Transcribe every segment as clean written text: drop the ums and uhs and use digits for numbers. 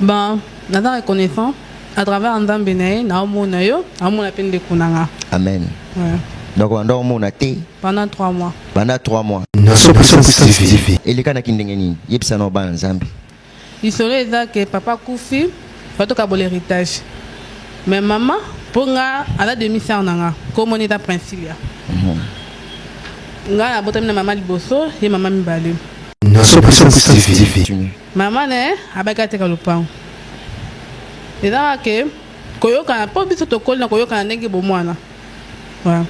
Ben, nada reconnaissant à travers Nzambe nae na omona yo, amona peine de kunanga. Amen. Ouais. Donc on dort mon athée Pendant 3 mois. pendant 3 mois. Et les kana kindengeni, yebisa no ba Nzambe. Isolo eza que papa kufi, bato ka bol héritage. Mais maman, pour nga ala demi-sœur nanga, comme on est à Princilia. Nga na botam na maman liboso, et maman mibale. Maman ne abaka te ka lupango. Eza que koyoka na po biso tokoli na koyoka na ndenge bomwana. Voilà.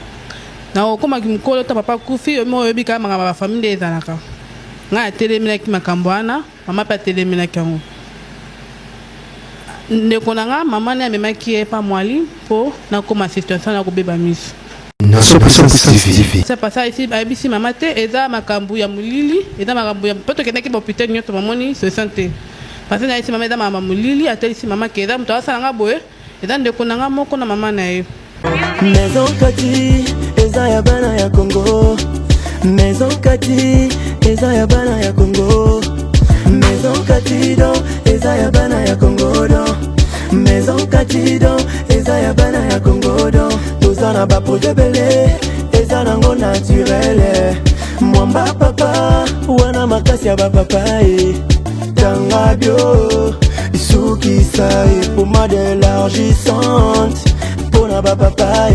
Na okoma kimkolo ta papa kufi yo mo yobika manga ba famille ezalaka. Nga telemina ki makambo wana, mama pa telemina kango. Ndeko nanga mama ne amemaki ye pa mwali po na koma situation na kobeba miso. Ça passe ici abisi mama te eza makambo ya mulili, eza makambo ya poto kenaki ba hôpital nyoto mamoni se santé. Parce que na ici mama eza mama mulili ateli ici mama ke eza muto asala nga boye, eza ndeko nanga moko na mama na ye. Maison Kati, eza ya bana ya Congo. Maison Kati, eza ya bana ya Congo. Maison Kati do, eza ya bana ya Congo do. Maison Kati do, eza ya bana ya Congo do. Tozana ba projet belé, eza nango naturel. Mwamba papa, wana makasi ya ba papa Tanga bio, isuki sai, pommade élargissante. Pona ba papa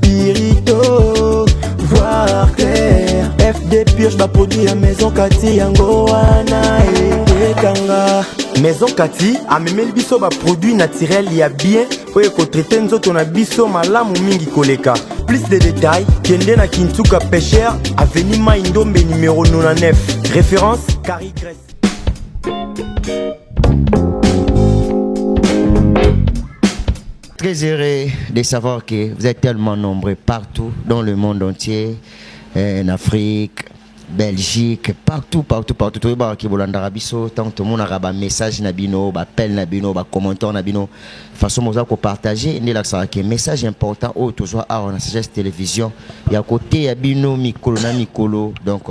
Pirito, voir clair. FD purge ba produit à Maison Kati yango wana Tanga. Maison Kati a memeli biso ba produit naturel ya bien oye ko traiter nzoto na biso malamu mingi koleka. Plus de détails, kende na Kintuka Pêcheur, avenue Maindombe numéro 99. Référence Carrie Grèce. Très heureux de savoir que vous êtes tellement nombreux partout dans le monde entier, en Afrique, Belgique, partout. Tout le monde qui bolanda biso, tant tout le monde a un message nabino, appel nabino, commentaire nabino, façon moi qu'on partager, ne la ça que message important au toujours à on a sagesse télévision, il y a côté yabino mikolo, donc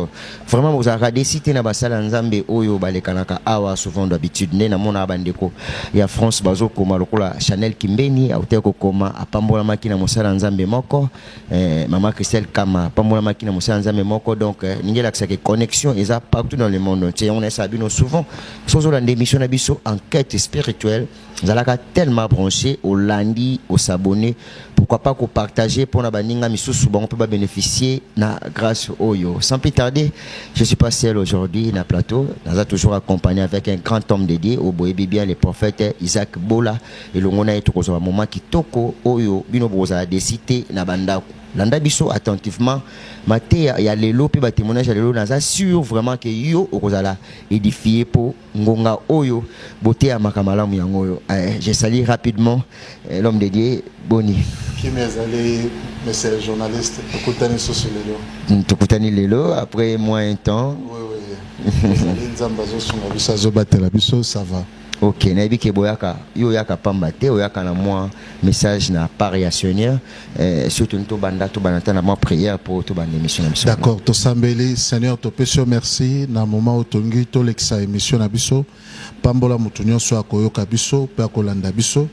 vraiment vous avez décidé na basala nzambe oyo balekanaka awa souvent d'habitude ne na mona bandeko ya France bazo koma lokola Chanel Kimbeni au teko koma apambola makina mosala nzambe moko mama Christelle Kama apambola makina mosala nzambe moko donc ningela que connexion et ça partout dans le monde entier on est sabino souvent sur la émission nabiso enquête spirituelle zalaka tellement branché au lundi au s'abonner pourquoi pas qu'on partager pour na baninga misusu bon on peut pas bénéficier na grâce oyo sans plus tarder je suis pas seul aujourd'hui na plateau naza toujours accompagné avec un grand homme dédié au boyebi bien le prophète Isaac Bola et le ngona eto ko moment kitoko oyo bino boza décité na bandako landa biso attentivement maté ya lelo pe ba témoignage ya lelo naza sûr vraiment que yo okozala édifié pour ngonga oyo beauté ya makamalamu yango oyo je salue rapidement l'homme de Dieu Boni qui m'est monsieur journaliste tukutani lelo après moins un temps oui nzamba zo sunga biso zo batela biso ça va. Ok, nabi ke boyaka yo yaka pambate oyaka na moi message na pariationnaire surtout to banda to banata na moi prière pour to bande émission. D'accord, to sambeli Seigneur to peso merci na moment otongi to lexa émission na biso pambola mutunyo so akoyoka biso pe akolanda biso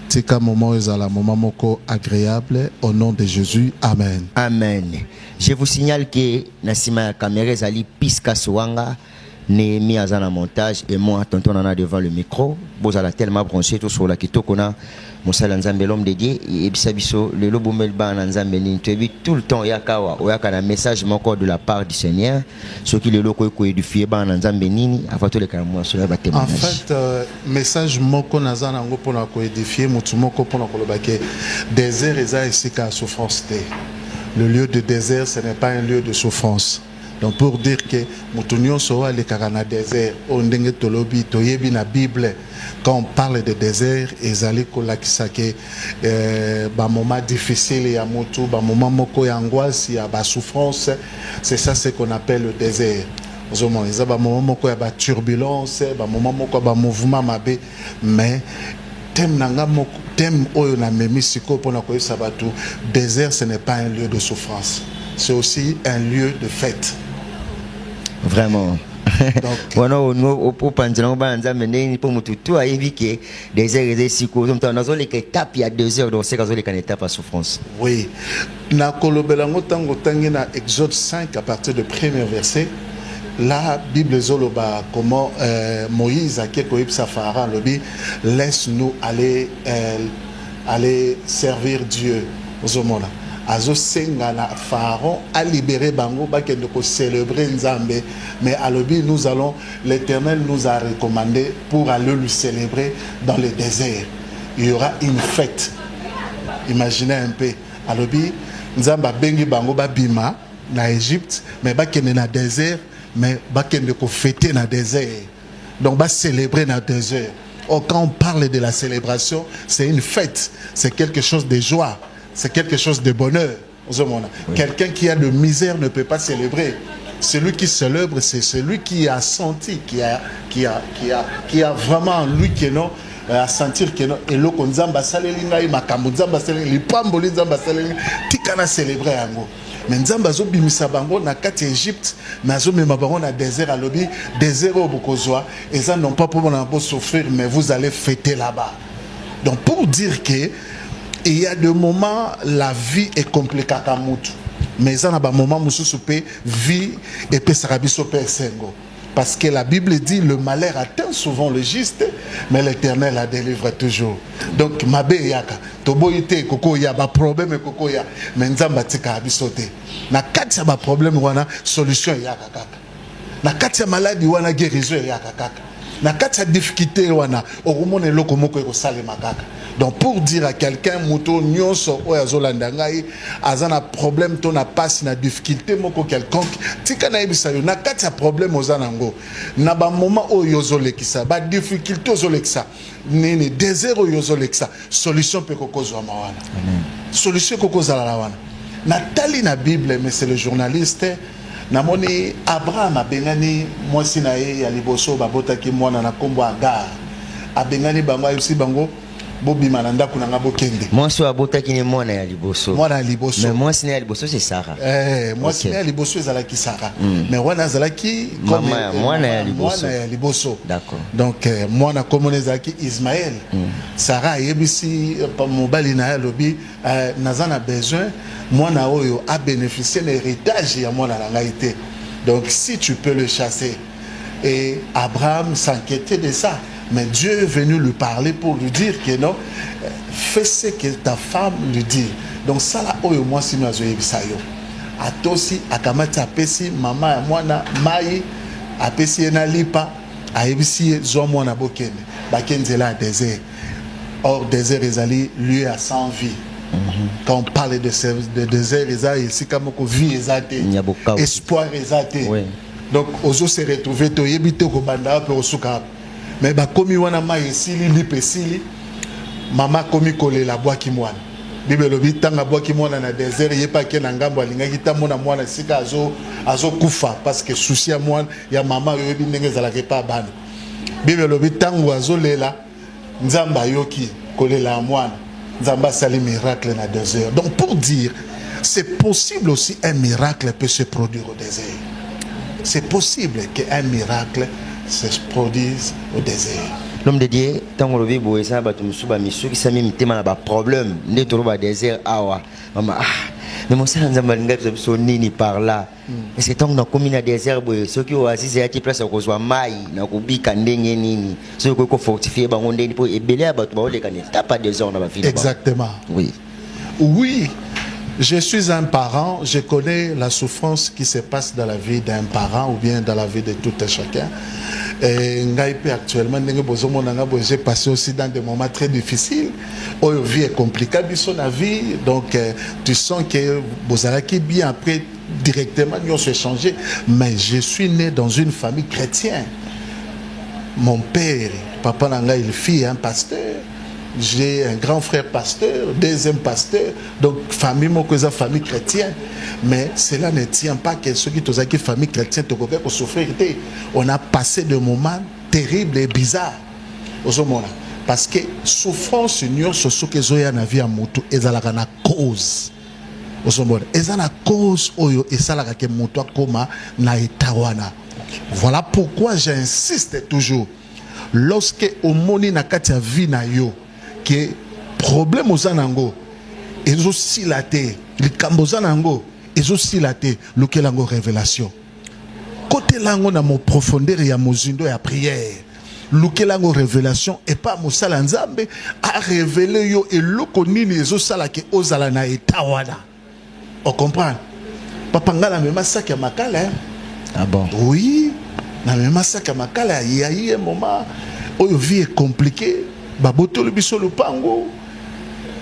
tika moment ezala moment moko agréable au nom de Jésus. Amen. Amen. Je vous signale que na sima ya caméra ezali Piska Swanga Néhémie Azana montage et moi tonton nana devant le micro bozala tellement branché tout sur la kitoko na mosala nzambe l'homme de Dieu et bisabiso le lobo melba na nzambe ni tebi tout le temps yakawa oyaka na message moko de la part du Seigneur ce qui le loko ko édifier ba na nzambe nini avant tout le calme sur la témoignage. En fait message moko nazana ngo pona ko édifier mutu moko pona ko lobake désert eza esika souffrance te. Le lieu de désert ce n'est pas un lieu de souffrance. Donc pour dire que Moutounion sera le Karana désert, on dengue tolobi, toyebi na Bible, quand on parle de désert, ezali kola kisake, ba moment difficile ya Moutou, ba moment moko ya angoisse, ya ba souffrance, c'est ça ce qu'on appelle le désert. Zomo, eza ba moment moko ya ba turbulence, ba moment moko ba mouvement mabe, mais thème nanga moko, thème oyo na memi siko pona ko sabatu, désert ce n'est pas un lieu de souffrance, c'est aussi un lieu de fête. Vraiment. Donc wana ono opanzela ngba nzambe ndeni po mutu tu ayebi ke désert eza siko donc on a les étapes il y a 2 heures donc c'est quand les étapes à souffrance. Oui. Na kolobela ngotango tangi na Exode 5 à partir du premier verset. La Bible zoloba comment Moïse a quelque chose Pharaon lobi laisse-nous aller servir Dieu aux hommes. Azo senga na Pharaon a libéré bango ba kende ko célébrer Nzambe mais à lobi nous allons l'Éternel nous a recommandé pour aller lui célébrer dans le désert. Il y aura une fête. Imaginez un peu à lobi Nzamba bengi bango ba bima na Égypte mais ba kende na désert mais bakende ko fêter na désert donc va célébrer na désert. Or quand on parle de la célébration c'est une fête, c'est quelque chose de joie, c'est quelque chose de bonheur. Oui. Quelqu'un qui a de misère ne peut pas célébrer. Celui qui célèbre c'est celui qui a senti, qui a vraiment lui qui non à sentir que non et le konzamba salelinga i makambo nzamba salelinga lipamboli nzamba salelinga tikana célébrer yango. Mais nzamba zo bimisa bango na kati Égypte na zo mema bango na désert à lobi désert au bokozwa et ça non pas pour mon souffrir mais vous allez fêter là-bas. Donc pour dire que il y a des moments la vie est compliquée à mutu mais ça na ba moment mususu pe vie et pe sarabiso pe sengo. Parce que la Bible dit le malheur atteint souvent le juste, mais l'Éternel la délivre toujours. Donc, mabe yaka, toboite koko ya ba problème koko ya, mais nzamba tika abisote. Na kati ya ba problème wana solution yaka kaka. Na kati ya maladie wana guérison yaka kaka. Na kati ya difficulté wana okomona eloko moko ekosalema kaka. Donc pour dire à quelqu'un moto nyonso oya zolanda ngai azana problème to na passe na difficulté moko quelconque tika na yebisa yo na kati ya problème ozana ngo na ba moment oyo zolekisa ba difficulté ozolekisa nini désert oyo zolekisa solution pe kokozwa mawana solution kokozala la wana na tali na Bible mais c'est le journaliste namoni Abraham abengani mwasi na ye ya liboso babotaki mwana na kombo Agar abengani bango ayusi bango bobima na ndako na ngabo kende mwasi abotaki ni mwana ya liboso mais mwasi na ya liboso c'est Sarah mwasi na ya liboso ezalaki Sarah mais wana azalaki comme mwana ya liboso d'accord donc mwana comme ezalaki Ismaël Sarah yebisi mobali na ya lobi nazana besoin mwana oyo a bénéficié de l'héritage ya mwana na ngai te donc si tu peux le chasser et Abraham s'inquiétait de ça. Mais Dieu est venu lui parler pour lui dire que non, fais ce que ta femme lui dit. Donc ça là, oyo moi si nous avons eu à toi aussi, à kamati apesi maman ya mwana mai apesi na lipa a ebisi zo mwana bokende bakenzela désert. Or désert ezali lieu à 100 vies. Quand on parle de désert ezali ici comme ko vie ezate espoir ezate. Donc ozo se retrouver to yebite ko banda pe osuka. Mais bah comme wana mai esili lipesili mama komi kolela bwaki mwana Bible lobi tanga bwaki mwana na désert yepa ke na ngambo alingaki tamona mwana sika azo kufa parce que souci ya mwana ya mama yobi ndenge zalaka pa bana Bible lobi tango azolela nzamba yoki kolela mwana nzamba sali miracle na désert. Donc pour dire c'est possible aussi un miracle peut se produire au désert. C'est possible qu'un miracle se produisent au désert. L'homme de Dieu, tant qu'on le vit, boé ça, batum suba misu qui s'amène tellement à problème, ne trouve pas désert awa. Maman, mais mon sang zambalinga son nini par là. Est-ce que tant qu'on a commis na désert boé, ceux qui ont assis à place à cause de maï, na kubi kandenge nini, ceux qui ont fortifié bangonde pour ébeler à batum les canettes, t'as pas désert dans la ville. Exactement. Oui. Oui. Je suis un parent, je connais la souffrance qui se passe dans la vie d'un parent ou bien dans la vie de tout un chacun. Et actuellement, j'ai passé aussi dans des moments très difficiles. Où la vie est compliquée, la vie. Donc, tu sens que vous allez bien après, directement, nous se changé. Mais je suis né dans une famille chrétienne. Mon père, papa Nanga, il fit un pasteur. J'ai un grand frère pasteur, deuxième pasteur, donc famille famille chrétienne. Mais cela ne tient pas que ceux qui ont une famille chrétienne ont souffrir. On a passé des moments terribles et bizarres. Parce que souffrance, nous sommes que zoya na vie à mutu, ezalaka na cause. Ezala na cause oyo ezalaka ke mutu akoma na etawana. Voilà pourquoi j'insiste toujours. Lorsque omoni na kati ya vie na yo que problème ozanango ezo silate likambo ozanango ezo silate lukelango révélation côté lango na mo profondeur ya mozindo ya prière lukelango révélation et pas mosala nzambe a révéler yo eloko nini ezo sala ke ozala na etawana. On comprend? Papa ngala mema sac ya makala hein? Ah bon? Oui, na mema sac ya makala il y a eu un moment où la vie est compliquée, baboto le biso le pango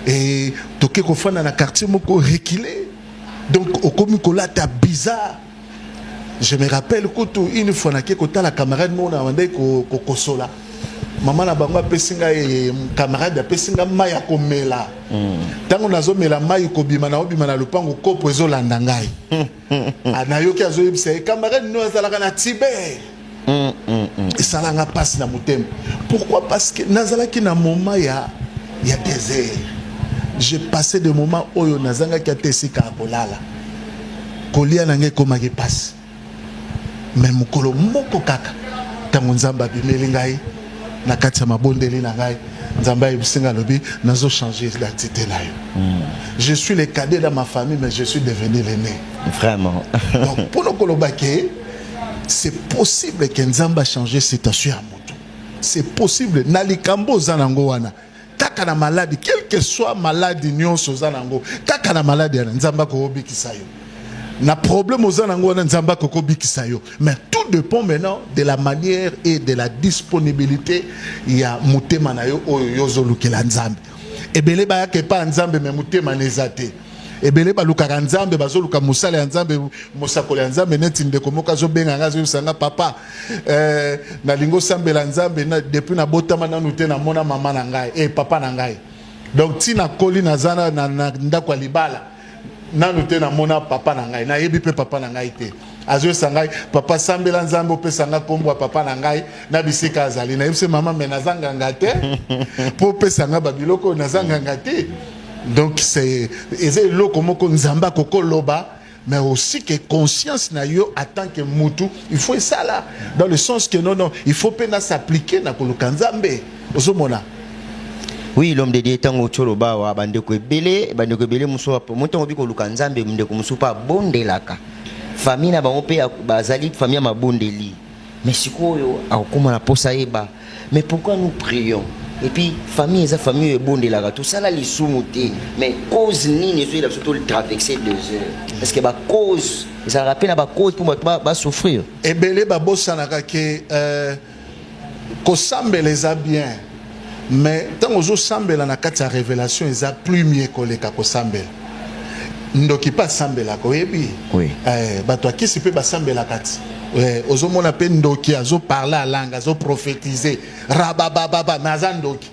et toke ko fana na quartier moko reculé. Donc au komi ko la ta bizarre. Je me rappelle que une fois na ke ko ta la camarade mo na wande ko kosola. Maman na bango pesinga e camarade pesinga maya ko mela. Tango nazo mela mai ko bima na lupango kopo ezo landa ngai. Anayoki azo yebisa camarade no azalaka na Tibet. Et ça l'a passe na mutem. Pourquoi? Parce que nazalaki na moment ya désert. J'ai passé des moments où nazanga ki atesika kolala. Kolia nange komaki passe. Mais mukolo moko kaka tango nzamba bimeli ngai na kati ya mabondeli na ngai nzamba yebisinga lobi nazo changer d'identité na yo. Je suis le cadet dans ma famille mais je suis devenu l'aîné. Vraiment. Donc pour nous kolobake c'est possible que nzamba changer situation à moto. C'est possible na likambo zanango wana. Kaka na maladie quelle que soit maladie nyonso zanango kaka na maladie nzamba ko obikisa yo. Na problème aux anango nzamba ko obikisa yo. Mais tout dépend maintenant de la manière et de la disponibilité ya mutema na yo oyo yozolukela nzambe. Ebele ba yake pa nzambe me mutema nezate. Ebele ba lukaka nzambe bazoluka musala ya nzambe musakole ya nzambe neti ndeko moka zo benga ngazo sanga papa na lingo sambela nzambe na depuis na botama na nute na mona mama na ngai papa na ngai. Donc tina koli na zana na ndako ya libala na nute na mona papa na ngai na yebi pe papa na ngai te. Azo sangai papa sambela nzambe opesanga kombo papa na ngai na bisika azali na yebise mama me nazanga ngate po pesanga babiloko nazanga ngate. Donc c'est le comment nzamba koko loba mais aussi que conscience na yo en tant que mutu il faut ça là dans le sens que non il faut pas s'appliquer na koluka nzambe ozomona. Oui, l'homme de Dieu tango choloba wa bandeko ebele muso pa moto obi koluka nzambe ndeko muso pa bondelaka famille na bango pe bazali famille mabondeli mais sikoyo akoma na posa eba mais pourquoi nous prions? Et puis famille eza famille ebondelaka tout ça là lisumuté mais cause nini so ila surtout le traverser 2 heures parce que ba cause ça rappelle na ba cause pour ba souffrir ebele ba bosanaka ke ko sambela eza bien mais tango zo sambela na kati ya révélation eza plus mieux koleka ko sambela ndoki pa sambela ko yebi oui bato akisi pe ba sambela kati ozomona pe ndoki azo parler à langue azo prophétiser rabababa mais azandoki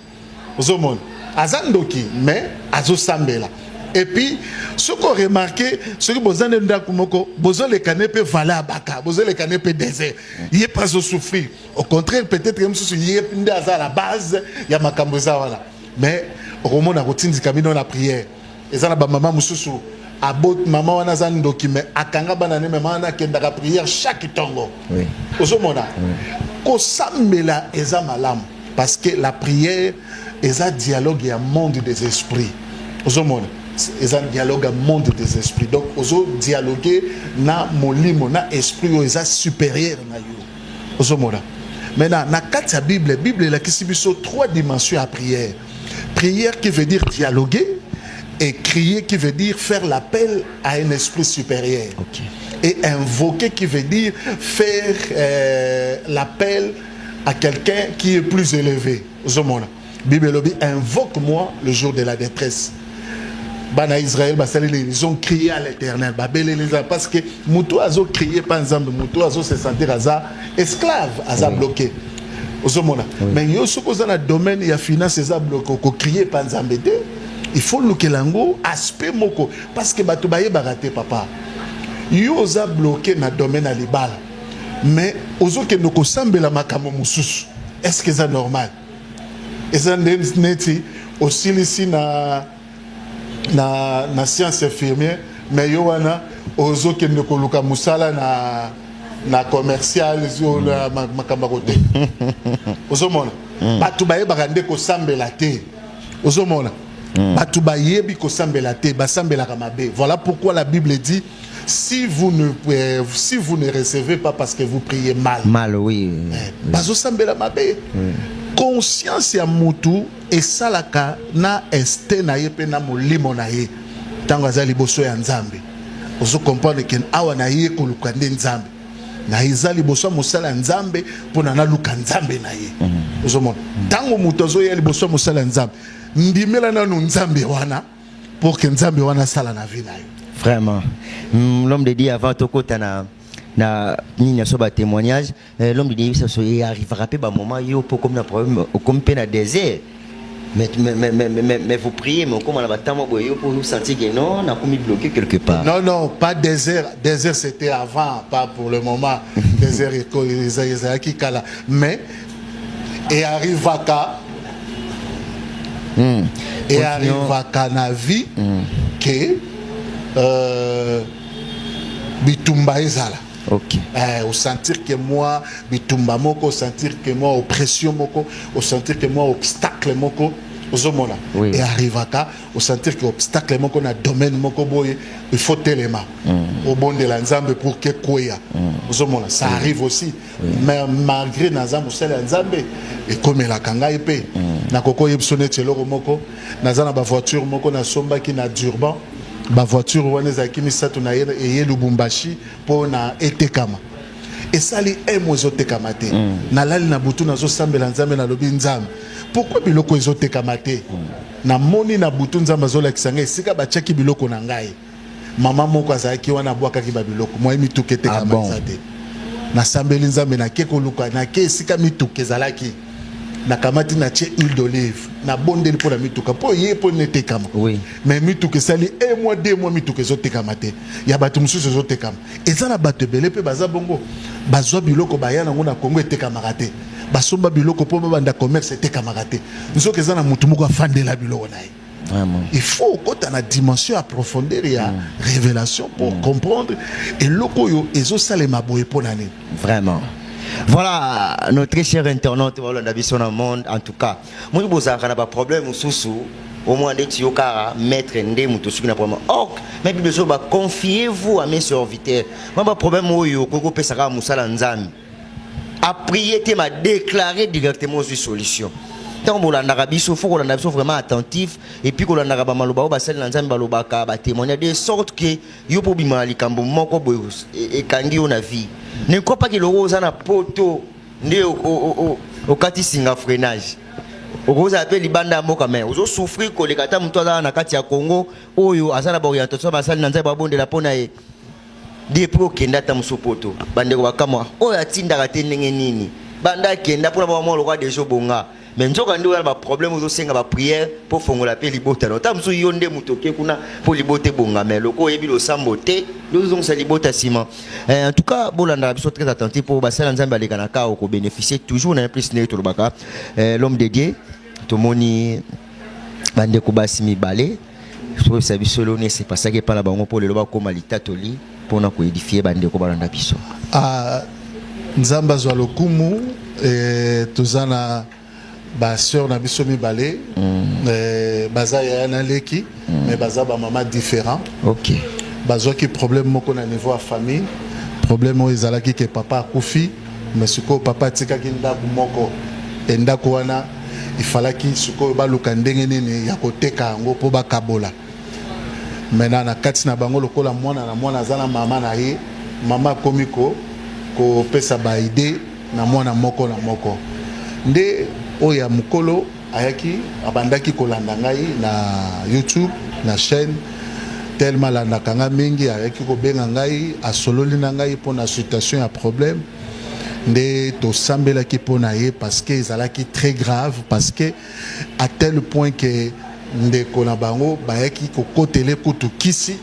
ozomona azandoki mais azo sambela et puis ce qu'on remarqué ce que bozane ndako moko bozole kané pe vala baka bozole kané pe désert il est pas souffrir au contraire peut-être même si il est ndé à la base ya makambo za wala mais romona rotindi kamino na prière ezana ba mama mususu abot maman wana zandoki mais akanga banane maman na kendaka prière chaque tongo. Oui. Ozomona. Ko sambela eza malam parce que la prière eza dialogue ya monde des esprits. Ozomona. Eza dialogue ya monde des esprits. Donc ozo dialoguer na molimo na esprit eza supérieur na yo. Ozomona. Maintenant na kati ya Bible la kisibiso 3 dimensions à prière. Prière qui veut dire dialoguer. Et crier qui veut dire faire l'appel à un esprit supérieur. Okay. Et invoquer qui veut dire faire l'appel à quelqu'un qui est plus élevé. Zomona. Bible lobi invoque-moi le jour de la détresse. Bana Israël, ils ont crié à l'Éternel. Parce que Moutou Azo crié par exemple, Moutou Azo se sentir Aza esclave, Aza bloqué. Zomona. Mais il y a ce qu'on a domaine, il y a finance, Aza bloqué, crié par exemple. Il faut le kelango aspect moko parce que bato baye baraté papa yo oza bloqué na domaine à libal mais ozo ke noko sambela makamo mususu est-ce que c'est normal eza neti aussi ici na science infirmière mais yo wana ozo ke noko luka musala na commercial sur la makamba côté ozomona batu baye bakande ko sambela te ozomona batu baye bi ko sambela te basambela kamabe. Voilà pourquoi la Bible dit si vous ne recevez pas parce que vous priez mal, oui, bazo sambela mabe. Conscience ya mutu esalaka na este na ye pe na molimo na ye tango azali liboso ya nzambe. Ozo comprendre que awa na ye ko lukande nzambe na izali liboso mosala nzambe pona na luka nzambe na ye. Ozo mona tango mutu ozo ye liboso mosala nzambe ndimela na nzambe wana pour que nzambe wana sala na vie na ye. Vraiment. L'homme de Dieu avant tokota na nini soba témoignage, l'homme de Dieu ça arrivera pas un moment yo pour comme na problème comme pe na désert. Mais vous priez, mais comment on va pour vous sentir que non, on a commis bloqué quelque part. Non, pas désert. Désert c'était avant, pas pour le moment. Désert qui kala. Mais et arrive à ka. Et arrive à ka na vie que bitumba ezala. Ok. Au sentir que moi bitumba moko, au sentir que moi oppression moko, au sentir que moi obstacle moko, ozomona. Oui. Et arrive à cas, au sentir que obstacle moko na domaine moko boye, il faut téléma. Au bon de l'ensemble pour que koya. Ozomona, ça arrive aussi. Mais malgré nazambe sel ensemble et comme la kanga épée. Na koko yebsone tcheloro moko, nazana ba voiture moko na somba ki na Durban. Ba voiture wana zaki misatu na ye Lubumbashi po na etekama esali emozo tekamate na lali na butu nazo sambela nzambe na lobi nzambe pourquoi biloko ezo tekamate na moni na butu nzambe azola kisanga esika bachaki biloko na ngai mama moko azaki wana bwaka ki ba biloko moi mituke tekamate te na sambeli nzambe na ke koluka na ke esika mituke zalaki na kamati na tie huile d'olive na bondeli pour la mituka po ye po nete kama oui mais mituka sali 1 mois 2 mois mituka zo tekama te ya batu mususu zo tekama ezana batu belé pe baza bongo bazwa biloko bayana ngona Kongo etekama te basomba biloko po banda commerce etekama te nzoka ezana mutu moko afandela biloko nae. Vraiment. Il faut qu'on ait une dimension approfondie et une révélation pour comprendre et loko yo ezo salema boye pour l'année. Vraiment. Voilà, notre très cher internaute, voilà, on a vu son monde, en tout cas. Moi, je n'ai pas de problème, au moins, des tiokara, maître, ndé, moutosu, n'a problème. Or, mais bien sûr, confiez-vous à mes serviteurs. Moi, pas de problème, yo, koko pesara, moussala, nzami. A prier, tu m'as déclaré directement une solution. Tant que l'Arabie, il faut qu'on soit vraiment attentif et puis qu'on a un maloba, basel nanzami baloba ka témoigner de sorte que yo po bima likambo moko boyo et kangi on a vie. Ne crois pas que le rose a poto né au kati singa freinage. Au rose appelle libanda moka mais ozo souffrir ko le kata mutwa na kati ya Congo oyo azana ba orientation basel nanzami babonde la pona e depuis kenda ta musopoto bande ko bakamwa oyo atinda ka tenenge nini banda kenda pona ba mo le roi de jobonga. Mais nous avons un problème aussi avec la prière pour faire la paix libota. Nous avons yonde mutoke kuna pour liboter bonga mais loko ebi lo sambote nous avons ça libota ciment. En tout cas, bolanda biso très attentif pour basala nzambe alekana ka ko bénéficier toujours na plus né to baka. L'homme de Dieu to moni bande ko basimi balé. So ça biso lo ne c'est pas ça que pas la bango pour le loba ko malita toli pour na ko édifier bande ko balanda biso. Nzamba zwa lokumu et tozana ba sœur na biso mibale baza ya na leki mais baza ba maman différent. OK. Bazo ki problème moko na niveau à famille, problème o ezalaki ke papa akufi mais suko papa tika ki ndaku moko et ndaku wana il fallait ki suko ba luka ndenge nini ya koteka ngo po ba kabola. Maintenant na kati na bango lokola mwana zana mama na ye mama komiko ko pesa ba idée na mwana moko na moko. Nde oya mukolo ayaki abandaki kolanda ngai na YouTube na chaîne tellement la nakanga mingi ayaki ko benga ngai asololi na ngai pour na situation ya problème nde to sambela ki pona ye parce que ezalaki très grave parce que à tel point que nde kona bango bayaki ko kotele kutu kisi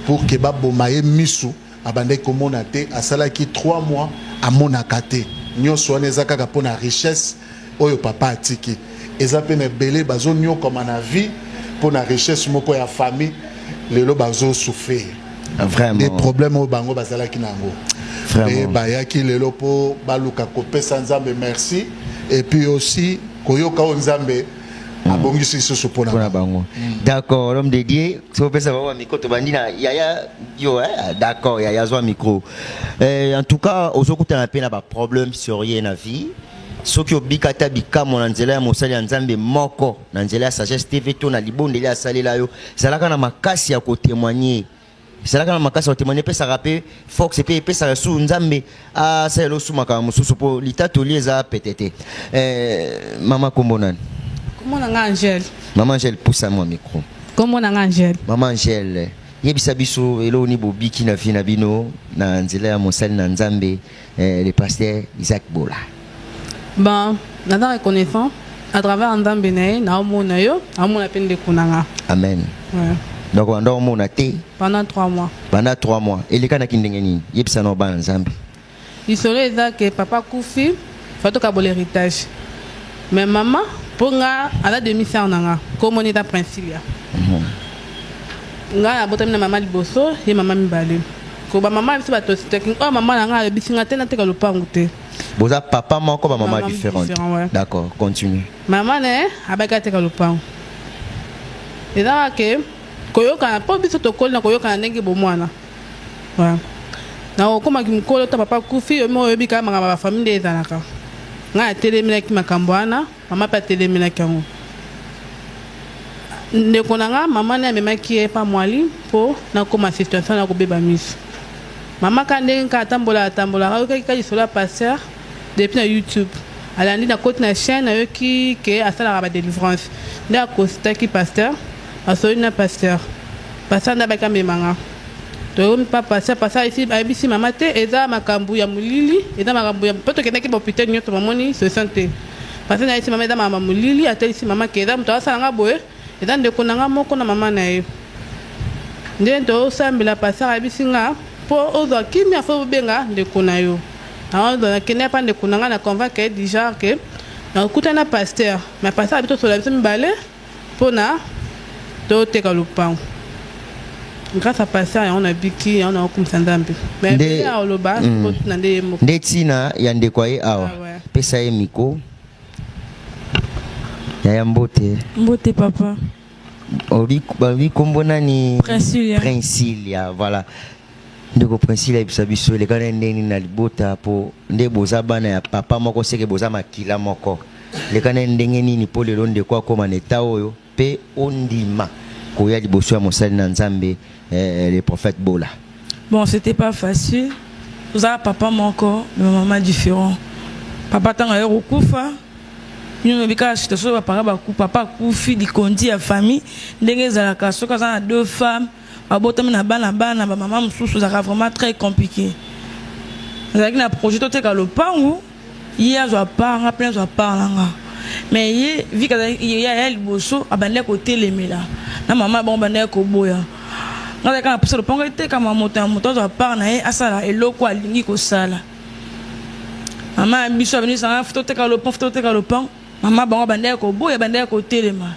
pour que babomaye misu abandaki komona te asalaki 3 mois à monakate nyonso wana ezaka ka pona richesse oyo papa atiki eza pene belé bazo nyoka na vie pour la richesse moko ya famille lelo bazo souffrir vraiment des problèmes au bango bazala kinango Vraiment. bayaki lelo po baluka kopesa nzambe merci et puis aussi koyoka o nzambe abongisi susu pona Pona bango. D'accord, l'homme de Dieu, si vous pensez avoir un micro, tu vas dire, yaya, yo, d'accord, yaya, zo un micro. En tout cas, aux autres, tu as un problème sur rien na vie. Ce qui obikata bika mon anzela mosali nzambe moko nanzela sagesse TV to na libondeli asalela yo zalaka na makasi ya ko témoigner zalaka na makasi ya témoigner pe ça rappel Fox pe ça sous nzambe a selo sous makamu sous po litato lieza petete mama kombonani Comment on a Angèle? Maman Angèle, pousse à moi micro. Comment on a Angèle? Maman Angèle, yebisa biso elo ni bobiki na fina bino na nzela ya mosali na nzambe le pasteur Isaac Bola. Bon, nous avons reconnaissant à travers Andam Benaye, nous avons la peine de Kunanga. Amen. Ouais. Donc on doit mon athée Pendant 3 mois. pendant 3 mois. Et les kana kindengeni yebisa no ba nzambe. Il serait que papa Koufi faut que l'héritage. Mais maman, pour nga, elle a demi-sœur nanga, comme on est à Princilia. Nga a botamina maman liboso, et maman mibale. Ko ba maman biso bato steking, oh maman nanga bisinga tena te ka lupangu te. Boza papa moko ba maman différente. Ouais. D'accord, continue. Maman ne abaka te ka lupangu. Eza ke koyoka po biso tokoli na koyoka ndenge bomwana. Ouais. Na okoma kimkolo ta papa Koufi yo mo yebika manga ba famille ezalaka. Nga telemina ki makambo wana, mama pa telemina kango. Ndeko nanga mama ne amemaki ye pa mwali po na koma situation na kobeba miso. Mama kande ka tambola ka ka isola pasteur depuis na YouTube. Alandi na côté na chaîne yo ki ke asala ba délivrance. Nda costa ki pasteur, asoli na pasteur. Pasteur nda ba kamemanga. To mi papa pasteur ici abisi mama te eza makambu ya mulili, eza makambu ya poto kenda ki hôpital nyoto mamoni se santé. Pasteur na ici mama eza mama mulili, ata ici mama ke eza mto asala nga boye. Eza ndeko nanga moko na mama na ye. Ndendo osambela pasteur abisi nga po ozo kimi afo benga ndeko na yo. Alors dans kenya pa ndeko nanga na convaincre déjà que na kutana pasteur, mais pasteur abito sola biso mbale pona to teka lupango. Grâce à pasteur on a biki on a comme sandambi. Mais bien au loba na nde mo. Ndetina ya ndeko ye awa. Pesa ye miko. Ya mbote. Mbote papa. Obi kombona ni Princilia. Princilia, voilà. Ndeko Princilia ibisa biso le kana ndeni na libota po nde boza bana ya papa moko seke boza makila moko. Le kana ndenge nini po lelo ndeko akoma neta oyo pe ondima koya liboso ya mosali na nzambe le prophète Bola. Bon, c'était pas facile. Vous avez papa moko, mais maman différent. Papa tanga yo kufa. Nous avons vécu la situation où papa Koufi dit qu'on dit à famille, les a 2 femmes, à botam na bana maman moussou, ça vraiment très compliqué. Nous avons un projet tout est le pango, hier je pars, après je pars là. Mais vu que il y a elle bosso, abandonné côté les mila. Na maman bon abandonné ko boya. Nous avons poussé le pango était comme moto je pars na asala et loko alingi ko sala. Maman biso venu ça photo te le pan. Maman bango bandé ko boya bandé ko telema.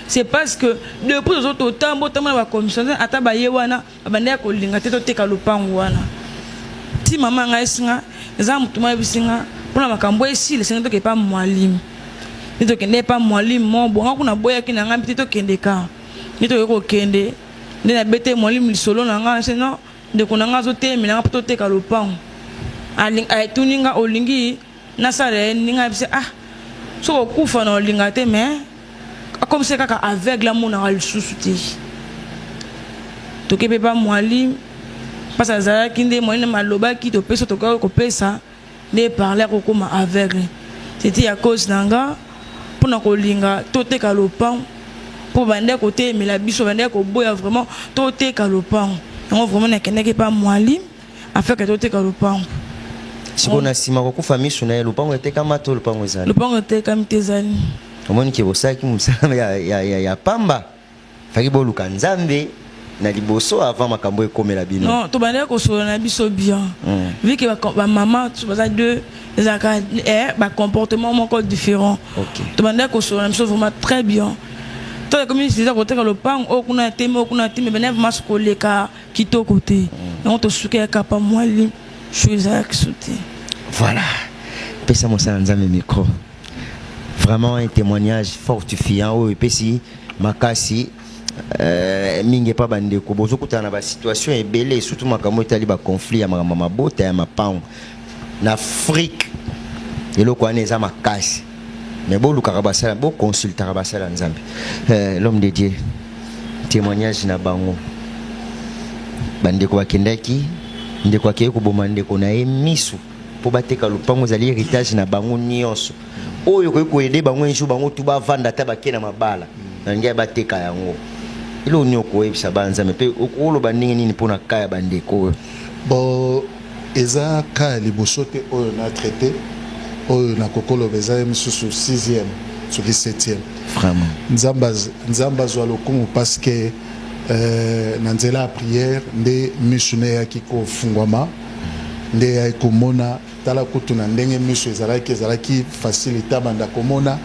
C'est parce que depuis les autres temps la commission ata ba yewana bandé ko linga te to teka lupango wana. Ti maman nga isinga eza mutuma bisinga pona makambo esi le sengo ke pa mwalimu. Ni to kende pa mwalimu mo bonga kuna boya kina ngambi to kende ka. Ni to ko kende ndena bete mwalimu lisolo na nga seno de kuna nga zo te mina to teka lupango. Aling ay tuninga olingi nasare ninga bise so kufa na olinga te mais comme c'est kaka aveugle mon na lisusu to ke pas mwalimu parce que ça kinde mwalimu maloba ki to pesa to ko pesa ne parler ko comme aveugle c'était à cause nanga pour na kolinga to te ka lopan pour bande côté mais la biso bande ko boya vraiment to te ka lopan on vraiment na kende pas mwalimu afin que to te ka lopan. Si on a sima ko famille suna le pango était kama to le pango ezali. Le pango était comme tezali. Omoni ke bosaki musala ya pamba. Faki bo luka nzambe na liboso avant makambo ekomela bino. Non, to bande ko so na biso bien. Vu que ba maman tu vas deux ba comportement encore différent. OK. To bande ko so na biso vraiment très bien. To comme si ça côté le pango okuna teme bene vraiment ko leka kito côté. On to suke ka pa mwali. je suis Isaac Souté. Voilà. Pesa Moussa Nzambe micro. Vraiment un témoignage fortifiant. Oh, et puis makasi mingi pa bandeko bozo kutana ba situation ebele surtout makambo etali ba conflit ya mama bota ya mapang na Afrique eloko ane za makasi mais bo lukaka basala bo consultera basala Nzambe. L'homme de Dieu témoignage na bango bandeko bakendaki ndeko akeye koboma ndeko na ye misu po bateka lupango zali héritage na bango nyonso oyo ko aider bango nju bango tuba vanda ta bakena mabala na ngia bateka yango ilo nyoko ebisa banza mepe okolo baningi nini pona kaya bandeko bon eza ka liboso te oyo na traité oyo na kokolo beza misusu 6e soki 7e vraiment nzamba zwa lokumu parce que na nzela ya prière nde missionnaire yaki kofungwama nde yaki komona tala kutu na ndenge miso ezalaki facilité banda komona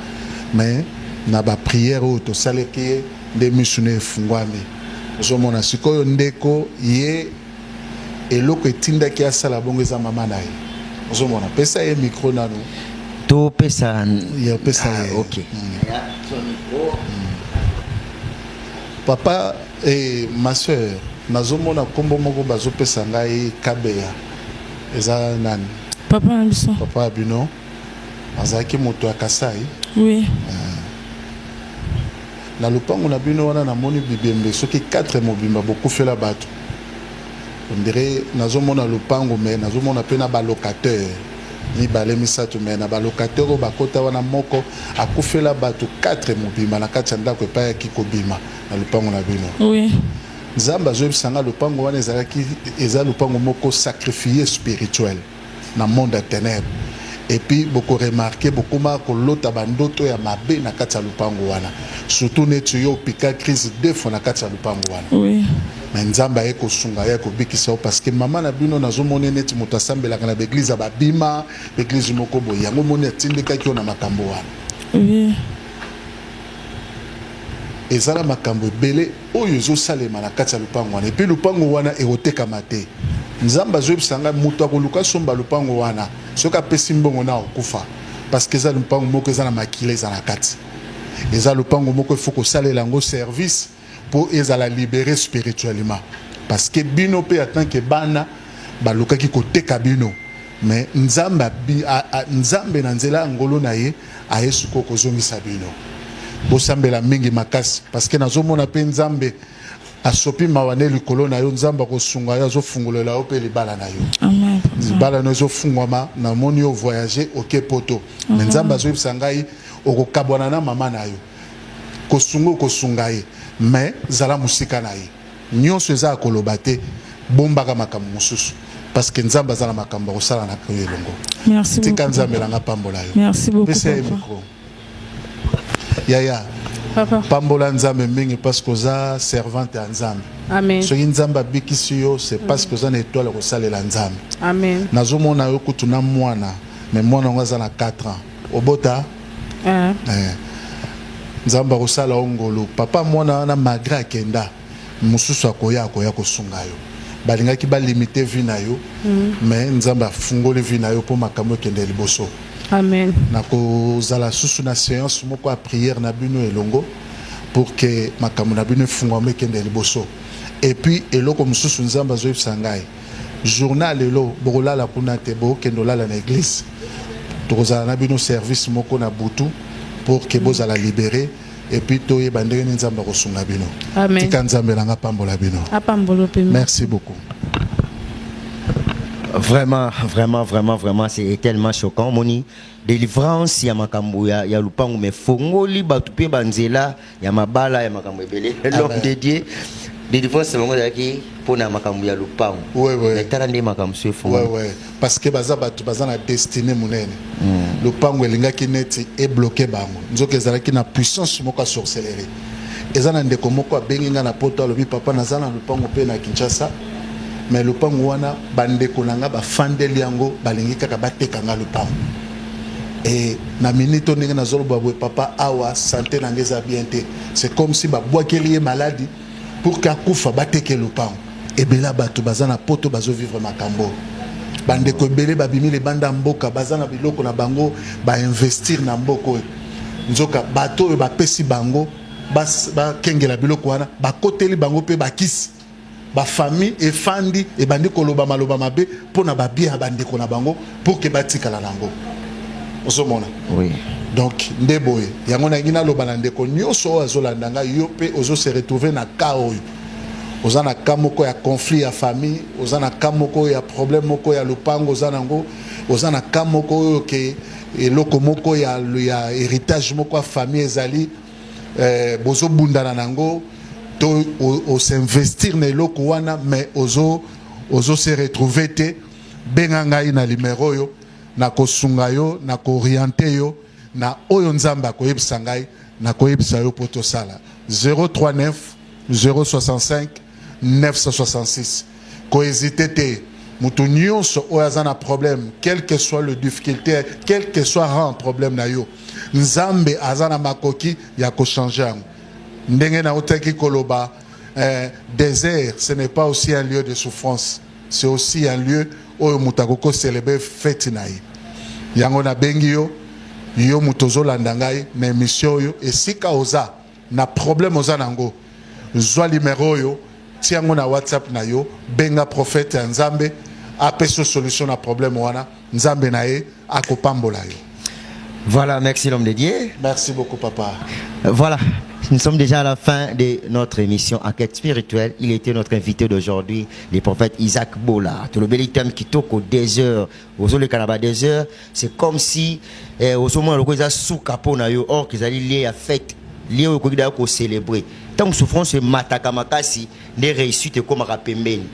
mais na ba prière oyo tosaleki nde missionnaire efungwami ozomona sikoyo ndeko ye eloko etindaki asala bongo eza mama na ye ozomona pesa ye micro nano to pesa ya pesa ye ok papa et ma soeur nazomona kombo moko bazopesa ngai kabeya eza nani Papa na biso. papa abino azalaki moto ya Kasai. Oui. Na lupango na bino wana namoni bibembe soki 4 mobimba bokufela bato on dirait nazomona lupango mais nazomona pe na balocateur mibale misato mais na balocateur bakota wana moko akufela bato 4 mobimba na kati ya ndako epai yaki kobima na lupango na bino. Oui. Nzamba zoyebisanga lupango wana eza lupango moko sacrifié spirituel na monde ya ténèbres et puis beaucoup remarqué beaucoup marque l'autre bandoto ya mabe na kati ya lupango wana surtout neti yo pika crise 2 fois na kati ya lupango wana. Oui. Mais nzamba ye kosunga ye kobikisa parce que mama na bino nazomona neti moto asambelaka na l'église babima l'église moko boye yango moni atindikaki yo na makambo wana. Oui. Ezala makambo ebele oyo ezosalema na kati ya lupango wana epuis lupango wana erotekama te nzamba azoyebisanga moto akoluka somba lupango wana soki apesi mbongo na okufa parce que eza lupango moko eza na makila eza na kati eza lupango moko ifo kosalela yango service mpo ezala libéré spirituellement parce que bino mpe en tant que bana balukaki koteka bino mais nzambe na nzela ya ngolo na ye aye sikoyo kozongisa bino bosambela mingi makasi parce que nazomona pe nzambe asopi mawane likolo na yo nzamba kosunga yo azofungolela yo pe libala na yo. Amen. Libala no ezofungwama na moni yo voyager oke poto mais nzamba azoyebisa ngai okokabwana na mama na yo kosunga ye mais zala musika na ye nyonso eza koloba te bombaka makambo mosusu parce que nzamba azala makambo kosala na yo elongo. Merci beaucoup. Tika nzambe langa pambola yo. Merci beaucoup. Pesa ye micro. Yaya Papa. pambola nzambe mingi parce que oza servante ya nzambe. Amen. Soki nzambe abikisi yo c'est parce que oza na étoile kosalela nzambe. Amen. Nazomona yo kutu na mwana mais mwana yango aza na 4 ans obota nzambe akosala yo ngolu papa mwana wana malgré akenda mosusu akoya kosunga yo balingaki balimite vi na yo mais nzambe afungoli vi na yo mpo makambo ekende liboso. Amen. Nakozala susu na séance moko ya prière na bino elongo pour que makambo na bino efungwama ekende liboso et puis eloko mosusu nzambe azoyebisa ngai journal elo bokolala kuna te bokende olala na église tokozala na bino service moko na butu pour que bozala libéré et puis toyeba ndenge nini nzambe akosunga bino. Amen. Tika nzambe nanga pambola bino. Apambolo pe. Merci beaucoup. Vraiment, c'est tellement choquant. Moni, délivrance, ya makambo ya lupango, mais fongoli, batupe banzela, ya mabala, ya makambo ebele. L'homme de Dieu, délivrance, c'est mon qui pour na makambo ya lupango. Ouais. Mais tarande makambo se font. Ouais. Parce que baza na destinée monene. Lupango elingaki neti e bloqué bango. Nzoka ezalaki na puissance moko sorcellerie. Ezana ndeko moko abenginga na poto alobi papa nazana lupango pe na Kinshasa. Mais le lupango wana bandeko nanga bafandeli yango balingi kaka batekanga lupango et na minute ndenge nazoloba boye papa awa santé nanga eza bien te c'est comme si babwakeli ye maladie pour qu'akufa bateke lupango ebela bato baza na poto bazovivre makambo bandeko ebele babimi le banda mboka bazana biloko na bango ba investir na mboko nzoka bato oyo bapesi bango bakengela biloko wana bakoteli bango mpe bakisi bafamille efandi ebandi koloba maloba mabe mpona babia bandeko na bango pour ke batikala nango ozomona. Oui. Donc nde boye yango nangi naloba na ndeko nyonso oyo azolanda ngai yo mpe ozose retrouver na ka oyo oza na ka moko ya conflit ya famille oza na ka moko ya problème moko ya lopango oza nango oza na ka moko oyo ke eloko moko ya héritage moko ya famille ezali bozobundana nango to s'investir na eloko wana mais ozo se retrouver te benga ngai na numéro oyo na kosunga yo na koorienter yo na oyo nzambe akoyebisa ngai na koyebisa yo po tosala 039 065 966 kohésite te mutu nyonso oyo aza na problème quel que soit le difficulté quel que soit un problème na yo nzambe aza na makoki ya kochanger yango ndenge na otaki koloba désert ce n'est pas aussi un lieu de souffrance c'est aussi un lieu oyo mutu akoko célébrer fête na ye yango na bengi yo yo mutu ozolanda ngai na émission oyo esika oza na problème oza nango zwa numéro oyo tiango na WhatsApp na yo benga prophète ya nzambe apesa solution na problème wana nzambe na ye akopambola yo. Voilà, merci l'homme de Dieu. Merci beaucoup papa. Voilà, nous sommes déjà à la fin de notre émission Enquête spirituelle. Il était notre invité d'aujourd'hui, le prophète Isaac Bola. Tout le bel item qui toque aux 2 heures, aux le Canada 2 heures, c'est comme si au moins le cosa sous capot na yo or qu'ils allaient lier à fête, lié au Kogi ko célébrer. Tant que souffrance mataka makasi, ne réussite comme rapembeni.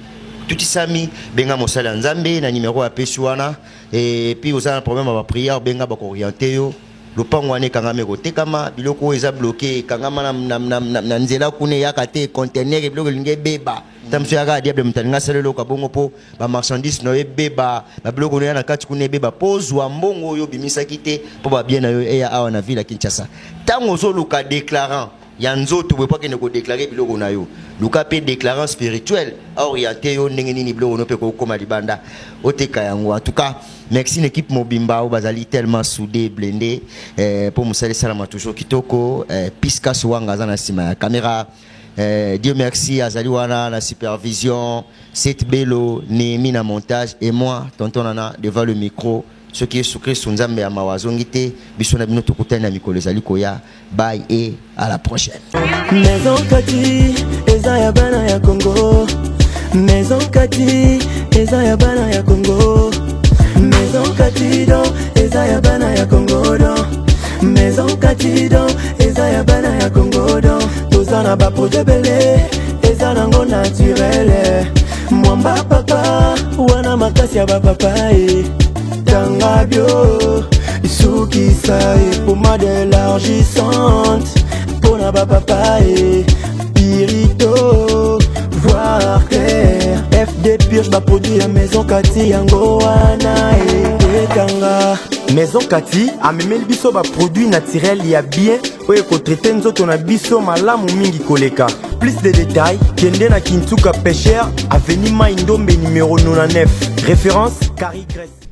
Tout ça mis benga mosala nzambe na numéro ya pesuana et puis aux un problème à prière benga ba orienter yo lopango wane kangame ko tekama biloko eza bloqué kangama na nzela kune yakate conteneur biloko linge beba tamso yaka diable mtalinga salelo ka bongo po ba marchandise no beba ba biloko no na kati kune beba pozwa mbongo yo bimisa kite po ba bien na yo e ya awa na ville Kinshasa tango zo luka déclarant yanzo to pas que ne ko déclarer biloko na yo luka pe déclarant spirituel orienté yo ndenge nini biloko no pe ko koma libanda oteka yango en tout cas merci l'équipe Mobimba au bazali tellement soudé blindé pour musale salama toujours kitoko piska suwanga za na sima ya caméra Dieu merci azali wana la supervision Seth Bello Némi na montage et moi tonton Nana devant le micro ce qui est sucré sur Nzambe ya mawazongite biso na bino tokutana mikolo ezali koya bye et à la prochaine. Maison Kati eza ya bana ya Congo. Maison Kati eza ya bana ya Congo. Maison Kati don eza ya bana ya Congo don. Maison Kati don eza ya bana ya Congo don. Tozana ba projet belé eza nango naturel. Mwamba papa wana makasi ya ba papa Tangabio, Soukisa et pommade élargissante. Pona papa et Pirito, voir clair. FD Purge va produire Maison Kati Yangoana et Tanga. Maison Kati a même le biso ba produit naturel il y a bien. Oye ko traiter nzoto na biso malamu mingi koleka. Plus de détails, Kende na Kintuka Pêcheur, avenue Maindombe numéro 99. Référence Carrie Grèce.